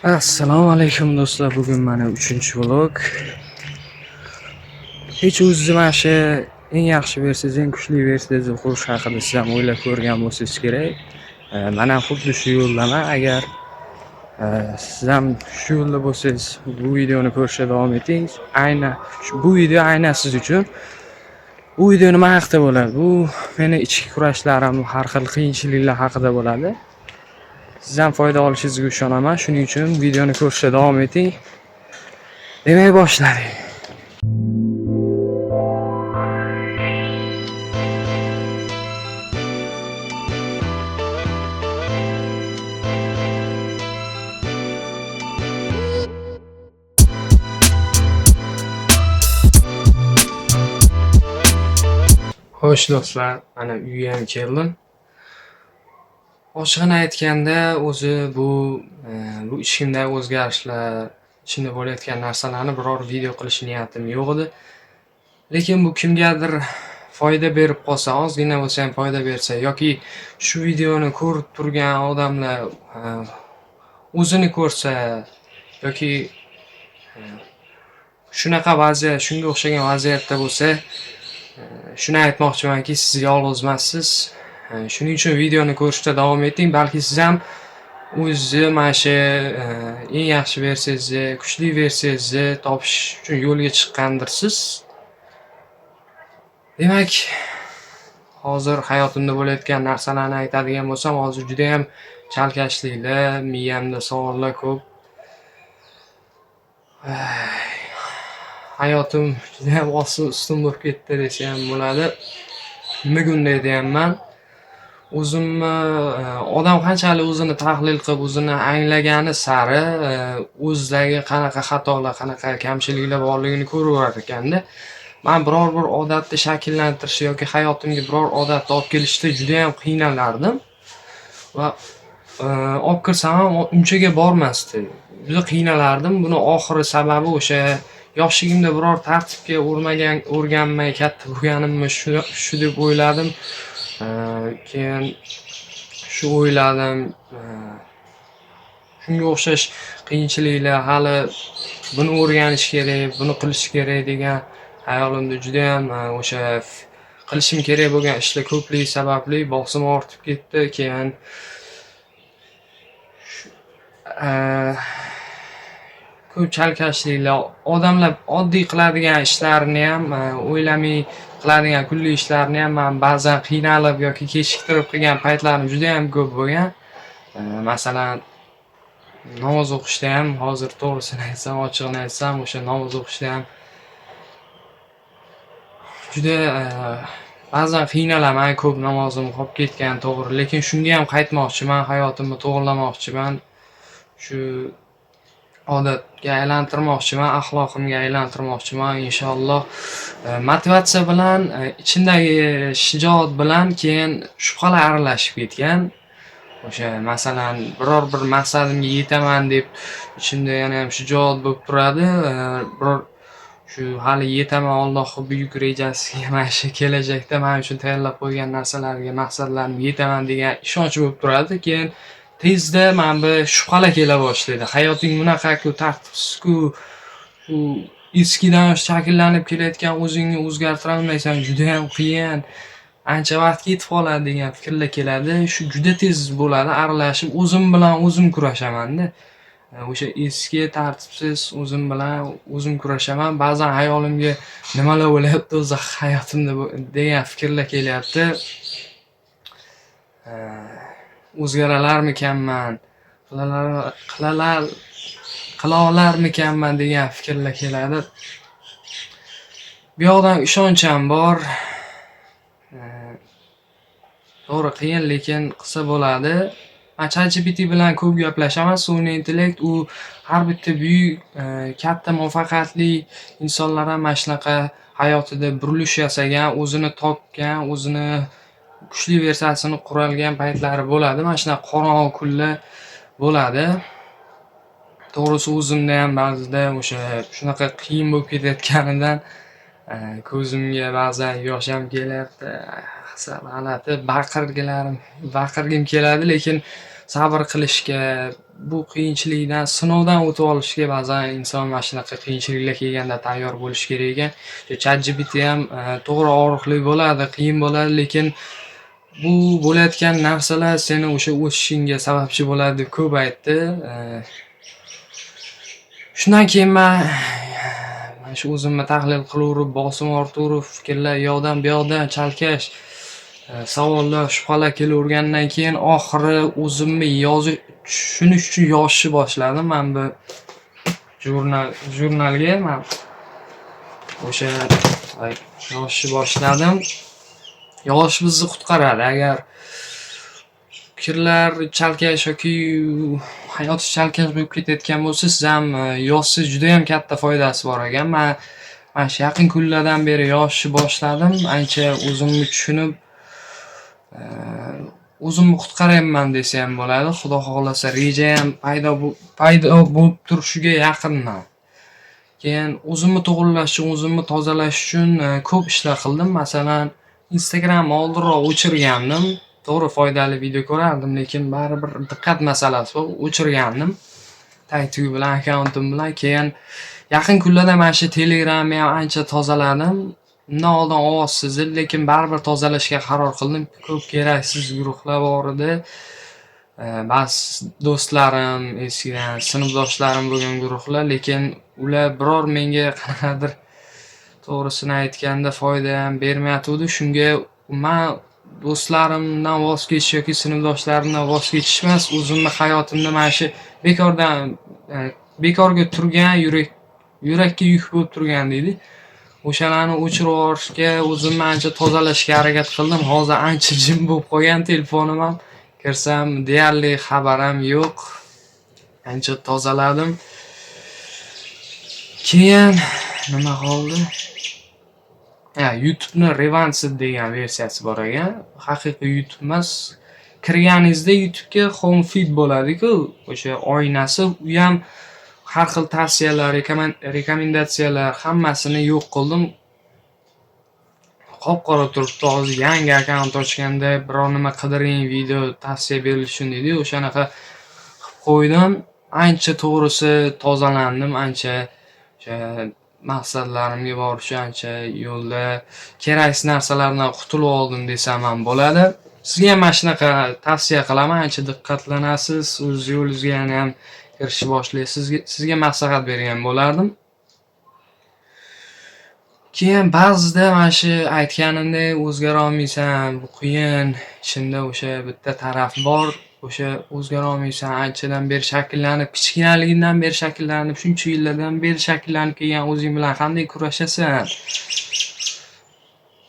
Assalomu alaykum do'stlar. Bugun mana 3-vlog. Hech o'zingizni mana shu eng yaxshi versiyangiz, eng kuchli versiyangizni qurish haqida siz ham o'ylab ko'rgan bo'lsangiz kerak. Men ham xuddi shu yo'ldaman. Agar siz ham shu yo'lda bo'lsangiz, bu videoni ko'rishda davom eting. Bu video aynan siz uchun. Bu video nima haqida bo'ladi? Bu meni ichki kurashlarim, har xil qiyinchiliklar haqida bo'ladi. Siz ham foyda olishingizga ishonaman. Shuning uchun videoni ko'rishda davom eting. Demak, boshladik. Xo'sh do'stlar, mana uyga ham keldim. Ochiqini aytganda, o'zi bu ichimdagi o'zgarishlar, ichimda bo'layotgan narsalarni biror video qilish niyatim yo'q edi. Lekin bu kimgadir foyda berib qolsa, ozgina bo'lsa ham foyda bersa yoki shu videoni ko'rib turgan odamlar o'zini ko'rsa yoki shunaqa vaziyat, shunga o'xshagan vaziyatda bo'lsa, shuni aytmoqchimanki, siz yolg'iz emassiz. Shuning uchun videoni ko'rishda davom eting. Balki siz ham o'zingizni mana shu eng yaxshi versiyangizni, kuchli versiyangizni topish uchun yo'lga chiqqandirsiz. Demak, hozir hayotimda bo'layotgan narsalarni aytadigan bo'lsam, hozir juda ham chalkashliklar, miyamda savollar ko'p. Hayotim juda ham ostin-ustun bo'lib ketdi desa ham bo'ladi. Nimaga unday deyapman? O'zimni odam qanchalik o'zini tahlil qilib, o'zini anglagani sari o'zidagi qanaqa xatolar, qanaqa kamchiliklar borligini ko'raverar ekanda. Men biror bir odatni shakllantirish yoki hayotimga biror odatni olib kelishda juda ham qiynalardim va olib kirsam ham unchaga bormasdi. Juda qiynalardim. Buni oxiri sababi o'sha yoshligimda biror tartibga o'rganmay katta bo'lganimmi shu deb o'yladim. Keyin shu o'yladim, shunga o'xshash qiyinchiliklar, hali buni o'rganish kerak, buni qilish kerak degan hayolimda juda ham o'sha qilishim kerak bo'lgan ishlar ko'pligi sababli bosim ortib ketdi. Keyin ko'p chalkashliklar, odamlar oddiy qiladigan ishlarni ham o'ylamay qiladigan kunlik ishlarni ham men ba'zan qiynalib yoki kechiktirib qilgan paytlarim juda ham ko'p bo'lgan. Masalan, namoz o'qishda ham, hozir to'g'risini aytsam, ochig'ini aytsam, o'sha namoz o'qishda ham juda ba'zan qiynalaman, ko'p namozim qolib ketgan to'g'ri, lekin shunga ham qaytmoqchiman, hayotimni to'g'rilamoqchiman. Shu odatga aylantirmoqchiman, axloqimga aylantirmoqchiman inshaalloh. Motivatsiya bilan, ichimdagi shijoat bilan keyin shubhalar aralashib ketgan. O'sha masalan, biror bir maqsadimga yetaman deb ichimda yana ham shijoat bo'lib turadi. Biror shu hali yetaman, Allohning buyuk rejasiga, mana shu kelajakda men uchun tayyorlab qo'ygan narsalarga, maqsadlarimga yetaman degan ishonch bo'lib turadi. Keyin tezda men bu shubhalar kela boshlaydi. Hayoting bunaqa-ku, tartibsiz-ku, u eskidan shakllanib kelayotgan o'zingni o'zgartira olmaysan, juda ham qiyin, ancha vaqt ketib qoladi degan fikrlar keladi. Shu juda tez bo'ladi, aralashib o'zim bilan o'zim kurashaman-da. O'sha eski tartibsiz o'zim bilan o'zim kurashaman. Ba'zan hayolimga nimalar bo'layapti o'zi hayotimda degan fikrlar kelyapti. O'zgaralarmikanman, qila olarmikanman degan fikrlar keladi. Bu yoqdan ishonch ham bor. To'g'ri qiyin, lekin qilsa bo'ladi. Men ChatGPT bilan ko'p gaplashaman. Sun'iy intellekt u har bitta buyuk, katta muvaffaqiyatli insonlar ham mana shunaqa hayotida burilish yasagan, o'zini topgan, o'zini kuchli versiyasini qurolgan paytlari bo'ladi. Mana shunaqa qorong'u kunlar bo'ladi. To'g'risi o'zimda ham ba'zida o'sha shunaqa qiyin bo'lib ketayotganidan ko'zimga ba'zan yosh ham kelyapti. G'alati baqirgim keladi, lekin sabr qilishga, bu qiyinchilikdan, sinovdan o'tib olishga ba'zan inson mana shunaqa qiyinchiliklar kelganda tayyor bo'lishi kerak ekan. Shu ChatGPT ham to'g'ri og'riqli bo'ladi, qiyin bo'ladi, lekin bu bo'layotgan narsalar seni o'sha o'sishingga sababchi bo'ladi deb ko'p aytdi. Shundan keyin men shu o'zimni tahlil qilaverib, bosim ortaverib, fikrlar yoqdan bu yoqdan chalkash, savollar, shubhalar kelavergandan keyin oxiri o'zimni tushunish uchun yozishni boshladim. Men bu jurnalga men o'sha yozishni boshladim. Yozish bizni qutqaradi. Agar fikrlar chalkash yoki hayot chalkash bo'lib ketayotgan bo'lsa, siz ham yozsangiz juda ham katta foydasi bor ekan. Men shu yaqin kunlardan beri yozishni boshladim. Ancha o'zimni tushunib, o'zimni qutqaryapman desa ham bo'ladi. Xudo xohlasa reja ham paydo bo'lib turishiga yaqinman. Keyin o'zimni to'g'rilash uchun, o'zimni tozalash uchun ko'p ishlar qildim. Masalan, Instagram oldinroq o'chirgandim. To'g'ri foydali video ko'rardim, lekin baribir diqqat masalasi bor, o'chirgandim. Taytugi bilan, akkauntim bilan. Keyin yaqin kunlarda mana shu Telegramni ham ancha tozaladim. Undan oldin ovozsiz edi, lekin baribir tozalashga qaror qildim. Ko'p keraksiz guruhlar bor edi. Ba'zi do'stlarim, eskidan sinfdoshlarim bo'lgan guruhlar, lekin ular biror menga qanaqadir to'g'risini aytganda foyda ham bermayotgandi. Shunga men do'stlarimdan voz kechish yoki sinfdoshlarimdan voz kechish emas, o'zimni hayotimda mana shu bekorga turgan yurakka yuk bo'lib turgan deydi. O'shalarni o'chirib yuborishga o'zimni ancha tozalashga harakat qildim. Hozir ancha jim bo'lib qolgan telefonim ham. Kirsam deyarli xabar ham yo'q. Ancha tozaladim. Keyin nima qoldi? YouTube'ni Revanced degan versiyasi bor ekan. Haqiqiy YouTube emas. Kirganingizda YouTube'ga home feed bo'ladi-ku, o'sha oynasi, u ham har xil tavsiyalar, rekomendatsiyalar hammasini yo'q qildim. Qop-qora turibdi. Hozir yangi akkaunt ochganda biror nima qidiring, video tavsiya berilishi deydi. O'shanaqa qilib qo'ydim. Ancha to'g'risi tozalandim, ancha o'sha maqsadlarimga borish ancha yo'lda keraksiz narsalardan qutulib oldim desam ham bo'ladi. Sizga ham mana shunaqa tavsiya qilaman, ancha diqqatlanasiz, o'z yo'lingizga ham kirishni boshlaysiz. Sizga maslahat bergan bo'lardim. Keyin ba'zida mana shu aytganimdek o'zgara olmaysan, bu qiyin. Ichimda o'sha bitta taraf bor. O'sha o'zgara olmaysan, anchadan beri shakllanib, kichkinaligingdan beri shakllanib, shuncha yillardan beri shakllanib kelgan o'zing bilan qanday kurashasan?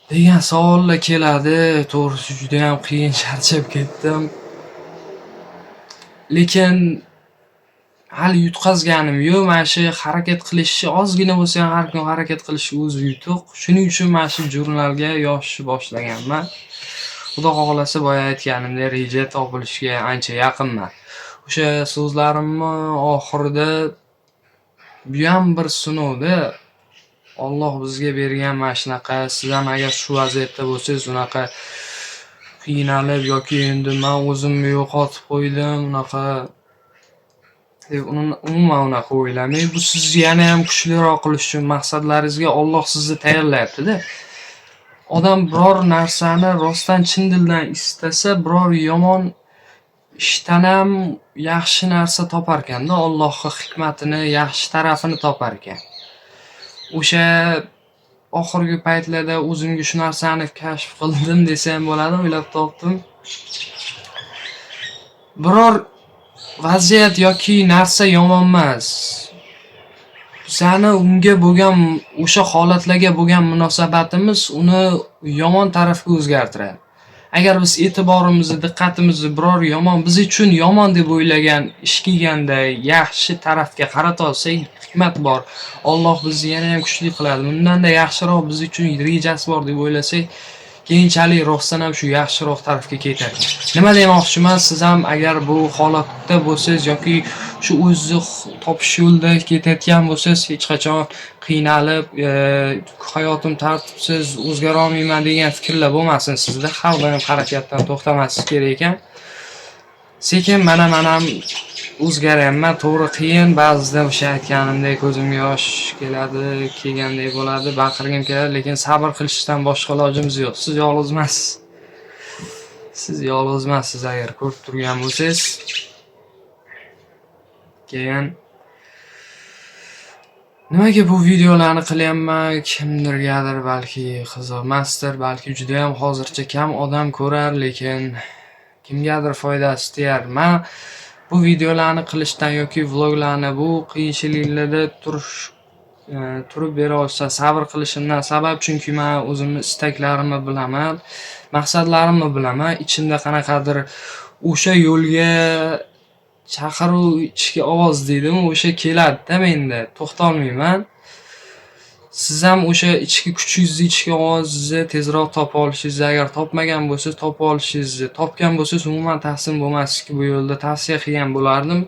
degan savollar keladi. To'g'risi juda ham qiyin, charchab ketdim. Lekin hali yutqazganim yo'q. Mana shu harakat qilishni ozgina bo'lsa ham har kun harakat qilishni o'zi yutuq. Shuning uchun mana shu jurnalga yozishni boshlaganman. Xudo xohlasa boya aytganimdek reja topilishga ancha yaqinman. O'sha so'zlarimni oxirida bu ham bir sinovda. Alloh bizga bergan mana shunaqa, siz ham agar shu vaziyatda bo'lsangiz, unaqa qiynalib yoki endi men o'zimni yo'qotib qo'ydim, unaqa umuman unaqa o'ylamang. Bu sizni yana ham kuchliroq qilish uchun, maqsadlaringizga Alloh sizni tayyorlayapti-da. Odam biror narsani rostdan chin dildan istasa, biror yomon ishdan ham yaxshi narsa topar ekanda, Allohning hikmatini, yaxshi tarafini topar ekan. O'sha oxirgi paytlarda o'zimga shu narsani kashf qildim desam bo'ladi, o'ylab topdim. Biror vaziyat yoki narsa yomon emas. Bizani unga bo'lgan, o'sha holatlarga bo'lgan munosabatimiz uni yomon tarafga o'zgartiradi. Agar biz e'tiborimizni, diqqatimizni biror yomon, biz uchun yomon deb o'ylagan ish kelganda yaxshi tarafga qarata olsak, hikmat bor. Alloh bizni yana ham kuchli qiladi. Bundan-da yaxshiroq biz uchun rejasi bor deb o'ylasak, keyinchalik rostdan ham shu yaxshiroq tarafga ketadi. Nima demoqchiman, siz ham agar bu holatda bo'lsangiz yoki shu o'zingizni topish yo'lida ketayotgan bo'lsangiz, hech qachon qiynalib, hayotim tartibsiz, o'zgara olmayman degan fikrlar bo'lmasin sizda. Har doim harakatdan to'xtamaslik kerak ekan. Sekin men ham o'zgaryapman. To'g'ri qiyin, ba'zida o'sha aytganimdek ko'zimga yosh keladi, kelgandek bo'ladi, baqirgim keladi, lekin sabr qilishdan boshqa ilojimiz yo'q. Siz yolg'iz emassiz. Siz yolg'iz emassiz agar ko'rib turgan bo'lsangiz. Keyin nimaga bu videolarni qilyapman? Kimdirgadir balki qiziqmasdir, balki juda ham hozircha kam odam ko'rar, lekin kimgadir foydasi tegar. Men bu videolarni qilishdan yoki vloglarni bu qiyinchiliklarda turib bera olsa sabr qilishimdan sabab, chunki men o'zimni istaklarimni bilaman, maqsadlarimni bilaman. Ichimda qanaqadir o'sha yo'lga chaqiruv, ichki ovoz deydimi, o'sha keladi-da menda. To'xtolmayman. Siz ham o'sha ichki kuchingizni, ichki ovozingizni tezroq topa olishingizni, agar topmagan bo'lsangiz, topa olishingizni, topgan bo'lsangiz umuman tahsin bo'lmasligi bu yo'lda tavsiya qilgan bo'lardim.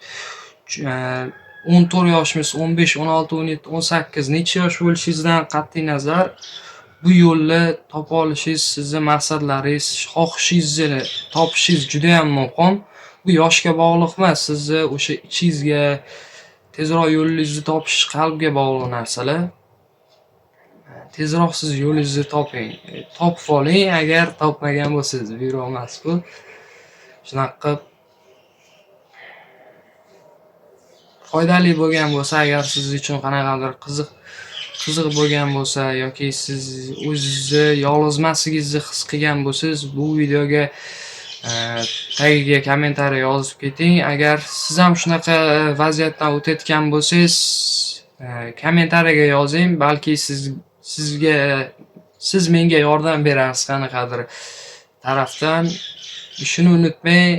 14 yoshimiz, 15, 16, 17, 18 necha yosh bo'lishingizdan qat'iy nazar bu yo'lni topa olishingiz, sizning maqsadlaringiz, xohishingizni topishingiz juda ham muhim. Bu yoshga bog'liq emas, sizni o'sha ichingizga tezroq yo'lingizni topish qalbga bog'liq narsalar. Tezroq siz yo'lingizni toping. Topib oling, agar topmagan bo'lsangiz, buyruq emas bu. Shunaqa qilib foydali bo'lgan bo'lsa, agar siz uchun qanaqadir qiziq bo'lgan bo'lsa yoki siz o'zingizni yolg'iz emasligingizni his qilgan bo'lsangiz, bu videoga tagiga kommentariy yozib keting. Agar siz ham shunaqa vaziyatdan o'tayotgan bo'lsangiz, kommentariyaga yozing, balki siz menga yordam berasiz qanaqadir tarafdan. Shuni unutmang,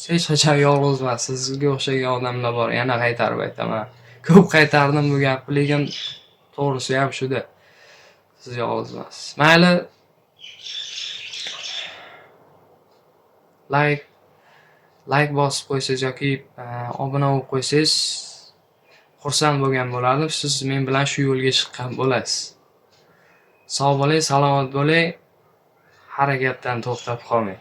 hech qachon yolg'iz emassiz. Sizga o'xshagan odamlar bor. Yana qaytarib aytaman. Ko'p qaytardim bu gapni, lekin to'g'risi ham shuda. Siz yolg'iz emassiz. Mayli. Like bosib qo'ysangiz yoki obuna bo'lib qo'ysangiz xursand bo'lgan bo'lardim. Siz men bilan shu yo'lga chiqqan bo'lasiz. Sog' bo'ling, salomat bo'ling. Harakatdan to'xtab qolmang.